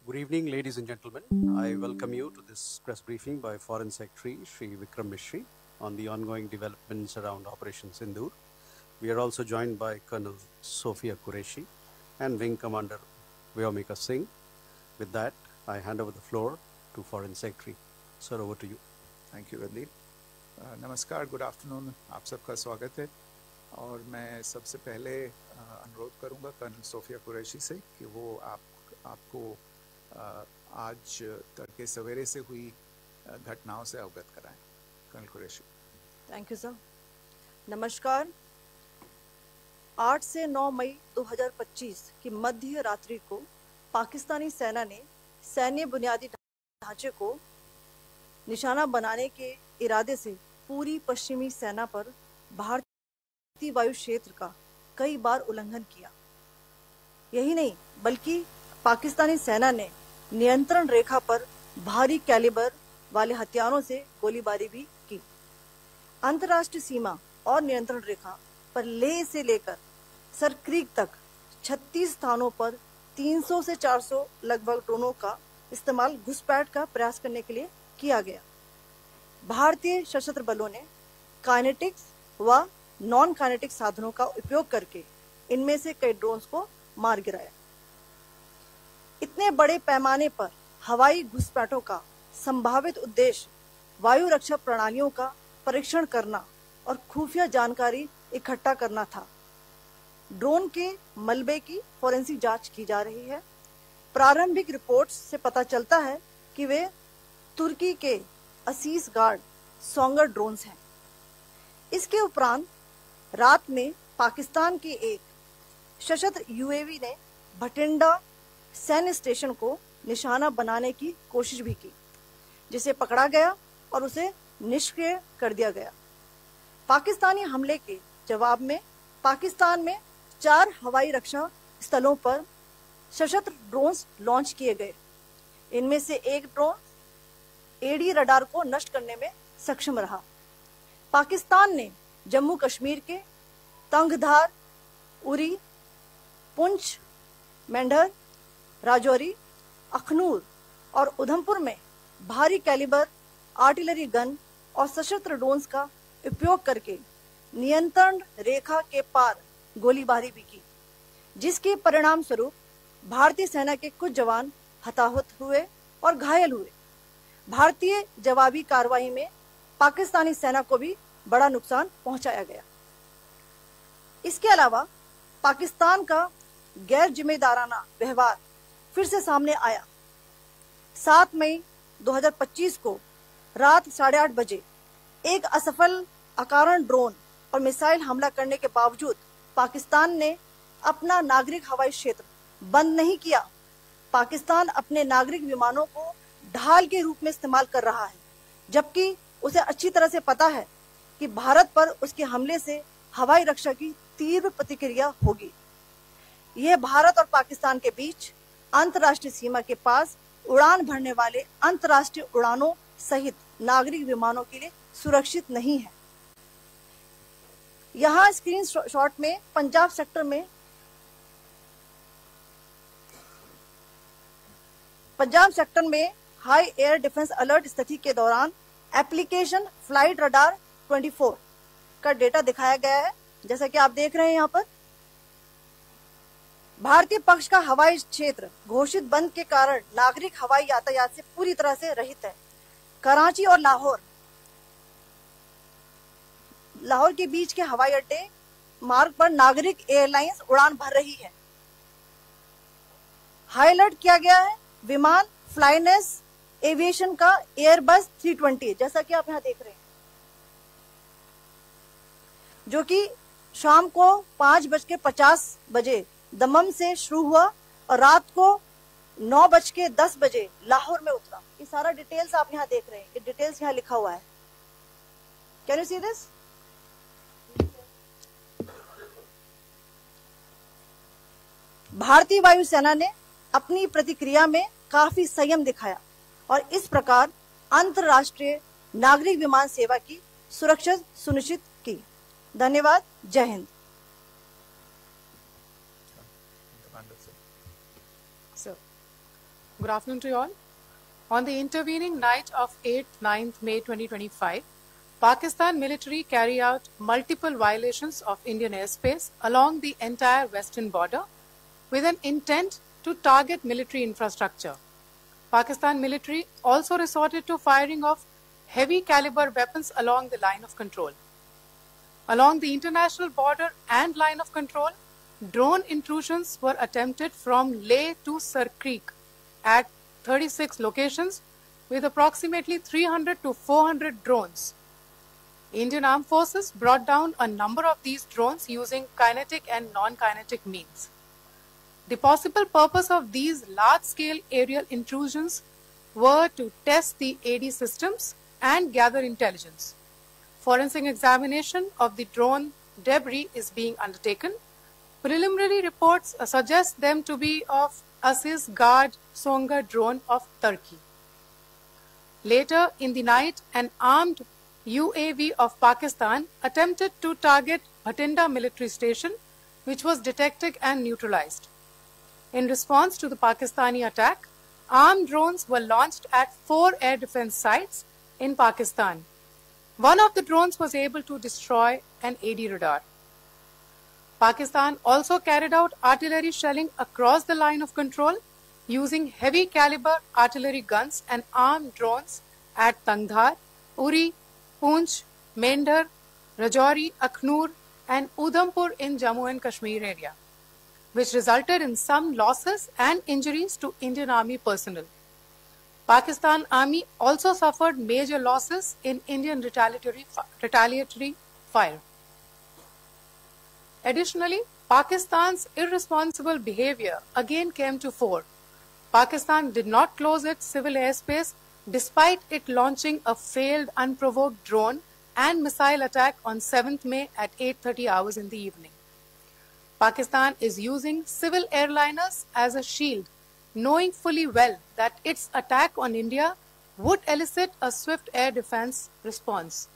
Good evening, ladies and gentlemen. I welcome you to this press briefing by Foreign Secretary Shri Vikram Mishri on the ongoing developments around Operation Sindoor. We are also joined by Colonel Sophia Qureshi and Wing Commander Vyomika Singh. With that, I hand over the floor to Foreign Secretary. Sir, over to you. Thank you गंदी. नमस्कार, good afternoon, आप सबका स्वागत है. और मैं सबसे पहले अनुरोध करूंगा कर्नल सोफिया कुरैशी से कि वो आपको आज तड़के सवेरे से हुई घटनाओं से अवगत कराएं. Colonel Qureshi. Thank you sir. नमस्कार. 8 से 9 मई 2025 की मध्य रात्रि को पाकिस्तानी सेना ने सैन्य बुनियादी ढांचे को निशाना बनाने के इरादे से पूरी पश्चिमी सेना पर भारतीय वायु क्षेत्र का कई बार उल्लंघन किया. यही नहीं बल्कि पाकिस्तानी सेना ने नियंत्रण रेखा पर भारी कैलिबर वाले हथियारों से गोलीबारी भी की. अंतर्राष्ट्रीय सीमा और नियंत्रण रेखा पर लेह से लेकर सरक्रीक तक 36 स्थानों पर 300 से 400 लगभग ड्रोनों का इस्तेमाल घुसपैठ का प्रयास करने के लिए किया गया. भारतीय सशस्त्र बलों ने काइनेटिक्स व नॉन काइनेटिक साधनों का उपयोग करके इनमें से कई ड्रोन्स को मार गिराया. इतने बड़े पैमाने पर हवाई घुसपैठों का संभावित उद्देश्य वायु रक्षा प्रणालियों का परीक्षण करना और खुफिया जानकारी इकट्ठा करना था. ड्रोन के मलबे की फोरेंसिक जांच की जा रही है. प्रारंभिक रिपोर्ट्स से पता चलता है कि वे तुर्की के असीस गार्ड सोंगर ड्रोन्स हैं. इसके उपरांत रात में पाकिस्तान के एक सशस्त्र यूएवी ने भटिंडा सैन्य स्टेशन को निशाना बनाने की कोशिश भी की, जिसे पकड़ा गया और उसे निष्क्रिय कर दिया गया. पाकिस्तानी हमले के जवाब में पाकिस्तान में 4 हवाई रक्षा स्थलों पर सशस्त्र ड्रोन्स लॉन्च किए गए. इनमें से एक ड्रोन एडी रडार को नष्ट करने में सक्षम रहा. पाकिस्तान ने जम्मू कश्मीर के तंगधार, उरी, पुंछ, मेंढर, राजौरी, अखनूर और उधमपुर में भारी कैलिबर आर्टिलरी गन और सशस्त्र ड्रोन्स का उपयोग करके नियंत्रण रेखा के पार गोलीबारी भी की, जिसके परिणाम स्वरूप भारतीय सेना के कुछ जवान हताहत हुए और घायल हुए. भारतीय जवाबी कार्रवाई में पाकिस्तानी सेना को भी बड़ा नुकसान पहुंचाया गया. इसके अलावा पाकिस्तान का गैर जिम्मेदाराना व्यवहार फिर से सामने आया. 7 मई 2025 को रात 8:30 बजे एक असफल अकारण ड्रोन और मिसाइल हमला करने के बावजूद पाकिस्तान ने अपना नागरिक हवाई क्षेत्र बंद नहीं किया. पाकिस्तान अपने नागरिक विमानों को ढाल के रूप में इस्तेमाल कर रहा है, जबकि उसे अच्छी तरह से पता है कि भारत पर उसके हमले से हवाई रक्षा की तीव्र प्रतिक्रिया होगी. यह भारत और पाकिस्तान के बीच अंतर्राष्ट्रीय सीमा के पास उड़ान भरने वाले अंतर्राष्ट्रीय उड़ानों सहित नागरिक विमानों के लिए सुरक्षित नहीं है. यहाँ स्क्रीन शॉट में पंजाब सेक्टर में हाई एयर डिफेंस अलर्ट स्थिति के दौरान एप्लीकेशन फ्लाइट रडार 24 का डेटा दिखाया गया है. जैसा कि आप देख रहे हैं यहाँ पर भारतीय पक्ष का हवाई क्षेत्र घोषित बंद के कारण नागरिक हवाई यातायात से पूरी तरह से रहित है. कराची और लाहौर के बीच के हवाई अड्डे मार्ग पर नागरिक एयरलाइंस उड़ान भर रही है. हाई अलर्ट किया गया है विमान फ्लाइनेस एविएशन का एयरबस 320, जैसा कि आप यहाँ देख रहे हैं, जो कि शाम को 5:50 बजे दमम से शुरू हुआ और रात को 9:10 बजे लाहौर में उतरा. ये सारा डिटेल्स आप यहाँ देख रहे हैं. ये डिटेल्स यहाँ लिखा हुआ है. Can you see this? भारतीय वायुसेना ने अपनी प्रतिक्रिया में काफी संयम दिखाया और इस प्रकार अंतर्राष्ट्रीय नागरिक विमान सेवा की सुरक्षा सुनिश्चित की. धन्यवाद. जय Hind. Good afternoon to you all. On the intervening night of 8th-9th May 2025, Pakistan military carried out multiple violations of Indian airspace along the entire western border with an intent to target military infrastructure. Pakistan military also resorted to firing of heavy caliber weapons along the line of control. Along the international border and line of control, drone intrusions were attempted from Leh to Sir Creek at 36 locations with approximately 300 to 400 drones. Indian Armed Forces brought down a number of these drones using kinetic and non-kinetic means. The possible purpose of these large-scale aerial intrusions were to test the AD systems and gather intelligence. Forensic examination of the drone debris is being undertaken. Preliminary reports suggest them to be of Aziz Guard Songa drone of Turkey. Later in the night, an armed UAV of Pakistan attempted to target Bhatinda military station, which was detected and neutralized. In response to the Pakistani attack, armed drones were launched at 4 air defense sites in Pakistan. One of the drones was able to destroy an AD radar. Pakistan also carried out artillery shelling across the line of control using heavy caliber artillery guns and armed drones at Tangdhar, Uri, Poonch, Mendhar, Rajouri, Aknoor and Udhampur in Jammu and Kashmir area, which resulted in some losses and injuries to Indian Army personnel. Pakistan Army also suffered major losses in Indian retaliatory fire. Additionally, Pakistan's irresponsible behavior again came to fore. Pakistan did not close its civil airspace despite it launching a failed unprovoked drone and missile attack on 7th May at 8:30 hours in the evening. Pakistan is using civil airliners as a shield, knowing fully well that its attack on India would elicit a swift air defense response.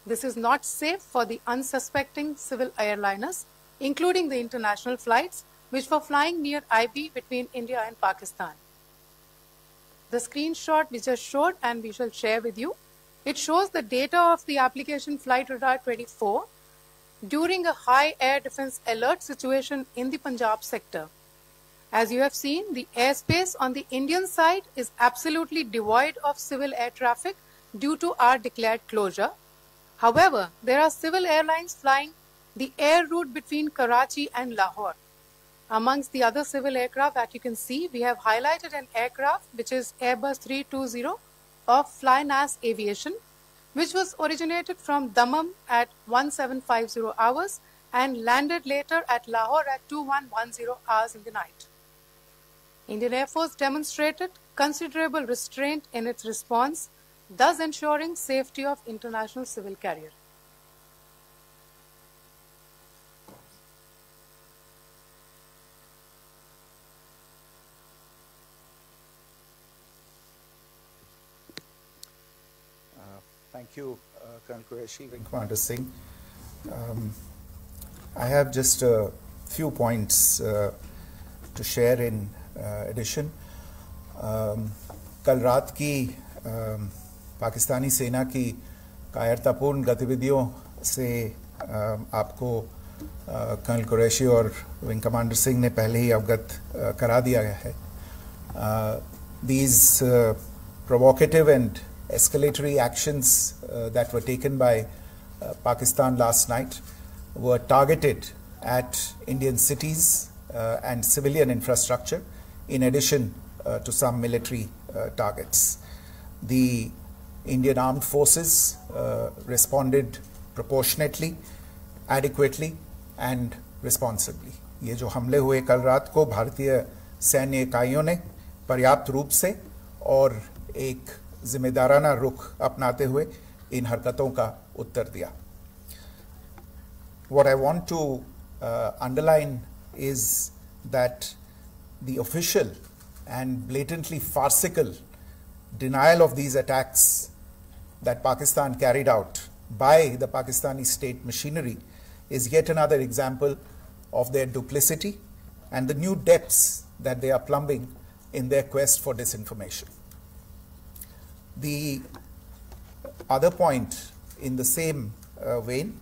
This is not safe for the unsuspecting civil airliners, including the international flights, which were flying near IB between India and Pakistan. The screenshot we just showed and we shall share with you, it shows the data of the application Flight Radar 24 during a high air defense alert situation in the Punjab sector. As you have seen, the airspace on the Indian side is absolutely devoid of civil air traffic due to our declared closure. However, there are civil airlines flying the air route between Karachi and Lahore. Amongst the other civil aircraft that you can see, we have highlighted an aircraft which is Airbus 320 of Flynas Aviation, which was originated from Dammam at 1750 hours and landed later at Lahore at 2110 hours in the night. Indian Air Force demonstrated considerable restraint in its response, thus ensuring safety of international civil carrier. Thank you, Colonel Qureshi, Wing Commander Singh. I have just a few points to share in addition. कल रात की पाकिस्तानी सेना की कायरतापूर्ण गतिविधियों से आपको colonel Qureshi और विंग कमांडर सिंह ने पहले ही अवगत करा दिया है. These provocative and escalatory actions that were taken by Pakistan last night were targeted at Indian cities and civilian infrastructure, in addition to some military targets. The Indian Armed Forces responded proportionately, adequately and responsibly. ये जो हमले हुए कल रात को भारतीय सैन्य इकाइयों ने पर्याप्त रूप से और एक जिम्मेदाराना रुख अपनाते हुए इन हरकतों का उत्तर दिया. What I want to underline is that the official and blatantly farcical denial of these attacks that Pakistan carried out by the Pakistani state machinery is yet another example of their duplicity and the new depths that they are plumbing in their quest for disinformation. The other point in the same vein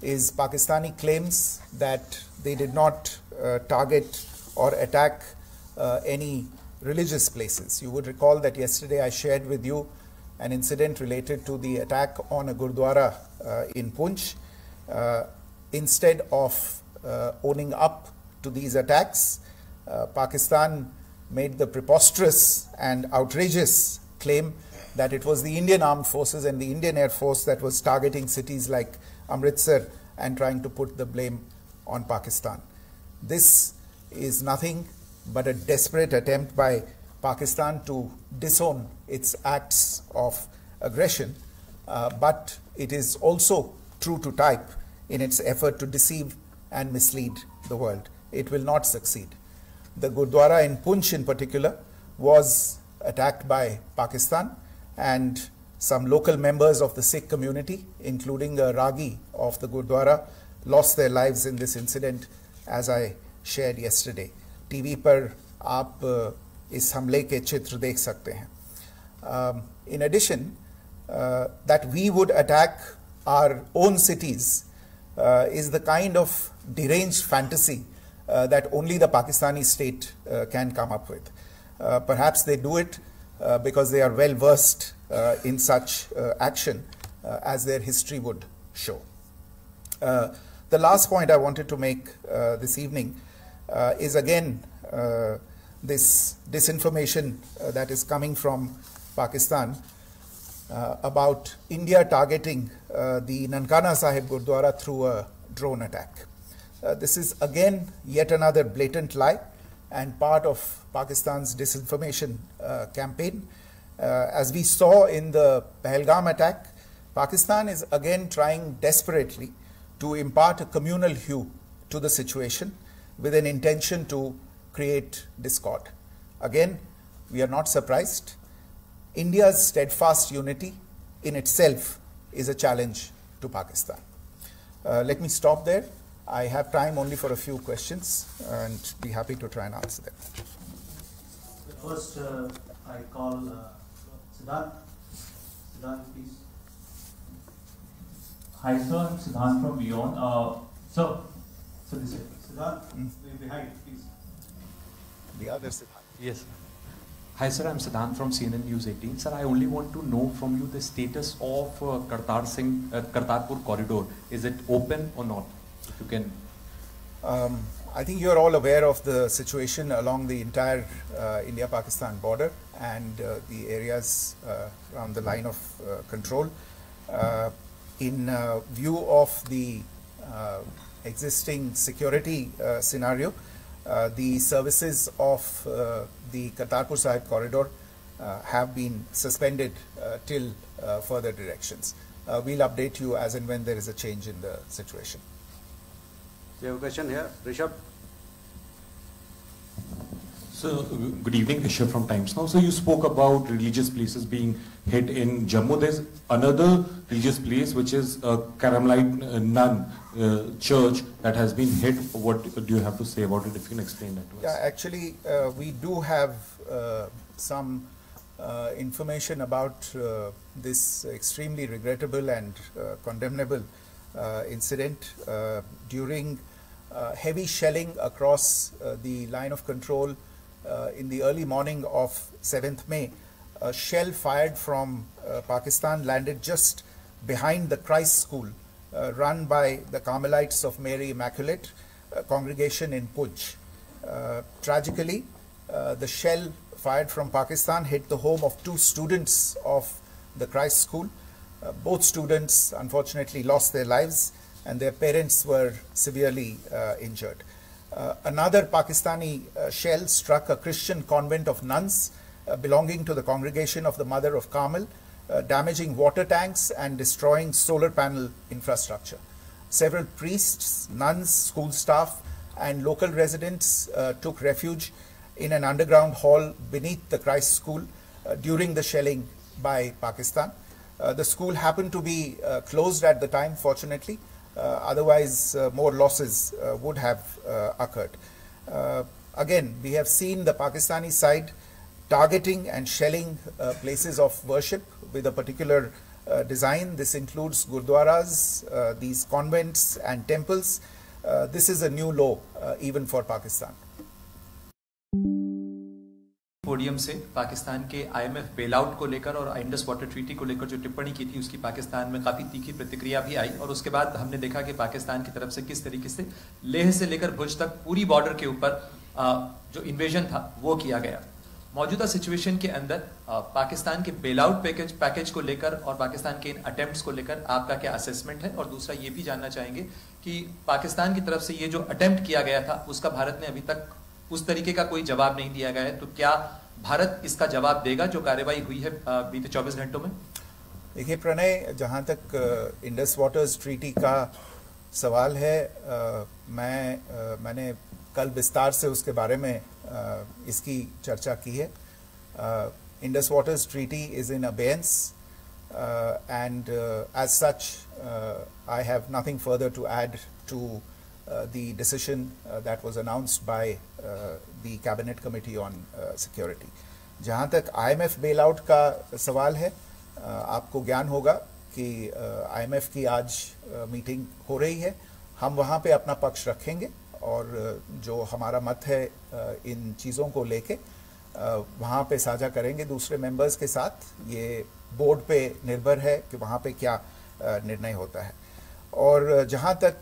is Pakistani claims that they did not target or attack any religious places. You would recall that yesterday I shared with you an incident related to the attack on a Gurdwara in Poonch. Instead of owning up to these attacks, Pakistan made the preposterous and outrageous claim that it was the Indian Armed Forces and the Indian Air Force that was targeting cities like Amritsar and trying to put the blame on Pakistan. This is nothing but a desperate attempt by Pakistan to disown its acts of aggression, but it is also true to type in its effort to deceive and mislead the world. It will not succeed. The Gurdwara in Poonch in particular was attacked by Pakistan, and some local members of the Sikh community, including a Ragi of the Gurdwara, lost their lives in this incident, as I shared yesterday. TV पर आप इस हमले के चित्र देख सकते हैं. In addition, that we would attack our own cities is the kind of deranged fantasy that only the Pakistani state can come up with. Perhaps they do it because they are well versed in such action, as their history would show. The last point I wanted to make this evening is again this disinformation that is coming from Pakistan about India targeting the Nankana Sahib Gurdwara through a drone attack. This is again yet another blatant lie and part of Pakistan's disinformation campaign. As we saw in the Pahalgam attack, Pakistan is again trying desperately to impart a communal hue to the situation with an intention to create discord. Again, we are not surprised. India's steadfast unity in itself is a challenge to Pakistan. Let me stop there. I have time only for a few questions and be happy to try and answer them. First, I call Siddharth. Siddharth, please. Hi, sir. I'm Siddharth from Beyond. So this is Siddharth, behind, please. The other Siddharth. Yes. Hi, sir. I'm Siddharth from CNN News 18. Sir, I only want to know from you the status of Kartarpur corridor. Is it open or not? If you can. I think you're all aware of the situation along the entire India-Pakistan border and the areas around the line of control. In view of the existing security scenario, the services of the Kartarpur Sahib corridor have been suspended till further directions. We'll update you as and when there is a change in the situation. You have a question here, Rishabh? So, good evening, Rishabh from Times Now. So, you spoke about religious places being hit in Jammu. There's another religious place which is a Carmelite nun church that has been hit. What do you have to say about it, if you can explain that to us? Yeah, actually, we do have some information about this extremely regrettable and condemnable incident. During heavy shelling across the line of control in the early morning of 7th May, a shell fired from Pakistan landed just behind the Christ School run by the Carmelites of Mary Immaculate congregation in Poonch. Tragically, the shell fired from Pakistan hit the home of 2 students of the Christ School. Both students unfortunately lost their lives and their parents were severely injured. Another Pakistani shell struck a Christian convent of nuns belonging to the congregation of the Mother of Carmel, damaging water tanks and destroying solar panel infrastructure. Several priests, nuns, school staff and local residents took refuge in an underground hall beneath the Christ School during the shelling by Pakistan. The school happened to be closed at the time, fortunately. Otherwise, more losses would have occurred. Again, we have seen the Pakistani side targeting and shelling places of worship with a particular design. This includes gurdwaras, these convents and temples. This is a new law even for Pakistan. Podium से पाकिस्तान के IMF bailout को लेकर और Indus water treaty को लेकर जो टिप्पणी की थी उसकी पाकिस्तान में काफी तीखी प्रतिक्रिया भी आई और उसके बाद हमने देखा कि पाकिस्तान की तरफ से किस तरीके से लेह से लेकर भुज तक पूरी बॉर्डर के ऊपर जो इन्वेजन था वो किया गया। मौजूदा सिचुएशन के अंदर पाकिस्तान के बेलआउट पैकेज को लेकर और पाकिस्तान के इन अटेम्प्ट्स को लेकर आपका क्या असेसमेंट है? और दूसरा ये भी जानना चाहेंगे कि पाकिस्तान की तरफ से ये जो अटेम्प्ट किया गया था उसका भारत ने अभी तक उस तरीके का कोई जवाब नहीं दिया गया है, तो क्या भारत इसका जवाब देगा जो कार्रवाई हुई है बीते 24 घंटों में? देखिए प्रणय, जहाँ तक इंडस वाटर्स ट्रीटी का सवाल है, मैंने कल विस्तार से उसके बारे में इसकी चर्चा की है। Indus waters treaty is in abeyance and as such I have nothing further to add to the decision that was announced by the Cabinet Committee on Security. जहाँ तक IMF bailout का सवाल है, आपको ज्ञान होगा कि IMF की आज मीटिंग हो रही है। हम वहाँ पे अपना पक्ष रखेंगे और जो हमारा मत है इन चीज़ों को लेके वहाँ पे साझा करेंगे दूसरे मेंबर्स के साथ। ये बोर्ड पे निर्भर है कि वहाँ पे क्या निर्णय होता है। और जहाँ तक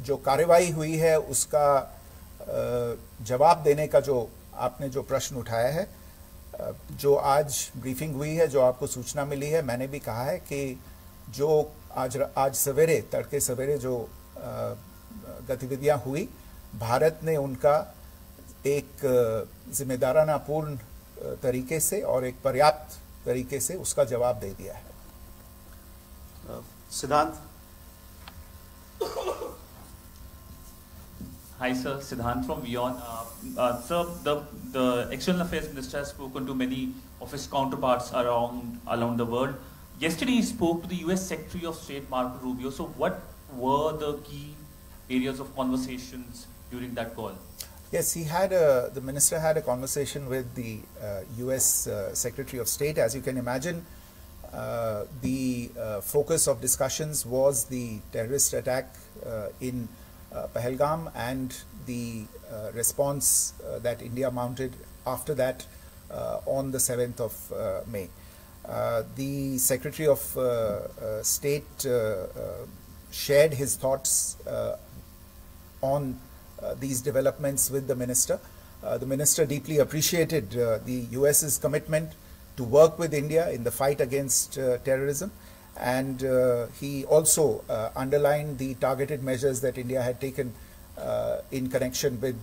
जो कार्रवाई हुई है उसका जवाब देने का जो आपने जो प्रश्न उठाया है, जो आज ब्रीफिंग हुई है, जो आपको सूचना मिली है, मैंने भी कहा है कि जो आज सवेरे तड़के सवेरे जो गतिविधियां हुई, भारत ने उनका एक जिम्मेदाराना पूर्ण तरीके से और एक पर्याप्त तरीके से उसका जवाब दे दिया है। सिद्धांत। Hi sir, Siddhant from Vion. Sir, the External Affairs Minister has spoken to many of his counterparts around the world. Yesterday he spoke to the US Secretary of State Marco Rubio. So what were the key areas of conversations during that call? Yes, the minister had a conversation with the US Secretary of State. As you can imagine, the focus of discussions was the terrorist attack in Pahalgam and the response that India mounted after that on the 7th of May. The Secretary of State shared his thoughts on these developments with the minister. The minister deeply appreciated the US's commitment to work with India in the fight against terrorism. And he also underlined the targeted measures that India had taken in connection with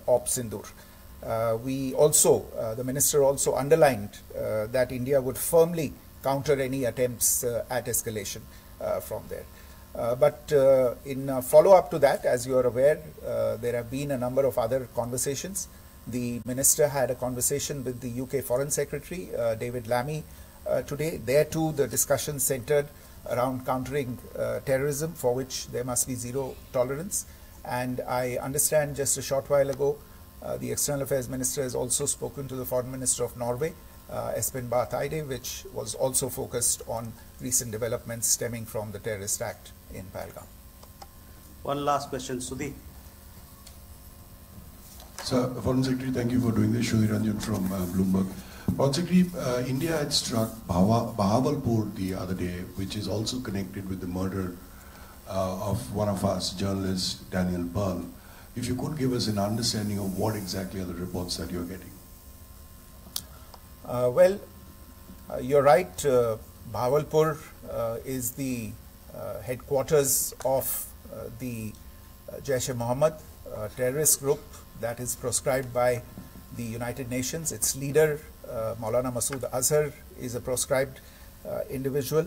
Operation Sindoor. The minister also underlined that India would firmly counter any attempts at escalation from there. But in follow-up to that, as you are aware, there have been a number of other conversations. The minister had a conversation with the UK Foreign Secretary, David Lammy, today. There too the discussion centered around countering terrorism, for which there must be zero tolerance. And I understand just a short while ago the External Affairs Minister has also spoken to the Foreign Minister of Norway, Espen Barth Eide, which was also focused on recent developments stemming from the terrorist act in Pahalgam. One last question, Sudhi. Sir, Foreign Secretary, thank you for doing this. Sudhi Ranjan from Bloomberg. Foreign Secretary, India had struck Bahawalpur the other day, which is also connected with the murder of one of us, journalist Daniel Pearl. If you could give us an understanding of what exactly are the reports that you're getting. Well, you're right. Bahawalpur is the headquarters of the Jaish-e-Mohammed terrorist group that is proscribed by the United Nations. Its leader, Maulana Masood Azhar, is a proscribed individual.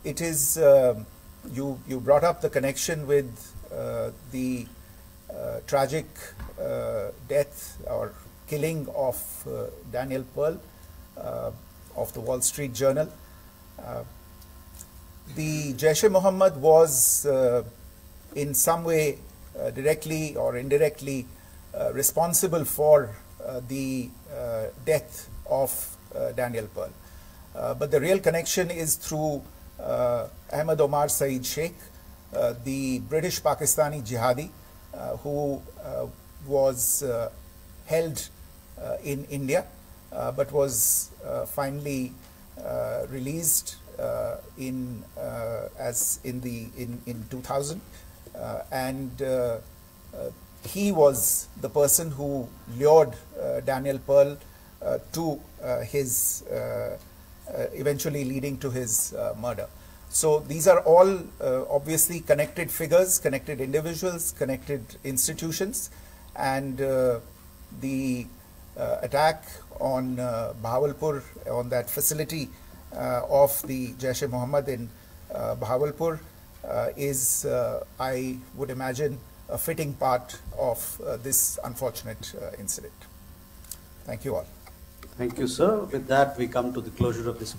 It is, you brought up the connection with the tragic death or killing of Daniel Pearl of the Wall Street Journal. The Jaish-e-Mohammed was in some way directly or indirectly responsible for the death of Daniel Pearl. But the real connection is through Ahmad Omar Saeed Sheikh, the British Pakistani jihadi who was held in India but was finally released in 2000, and he was the person who lured Daniel Pearl to his eventually leading to his murder. So these are all obviously connected figures, connected individuals, connected institutions, and the attack on Bahawalpur, on that facility of the Jaish-e-Mohammed in Bahawalpur is, I would imagine, a fitting part of this unfortunate incident. Thank you all. Thank you, sir. With that, we come to the closure of this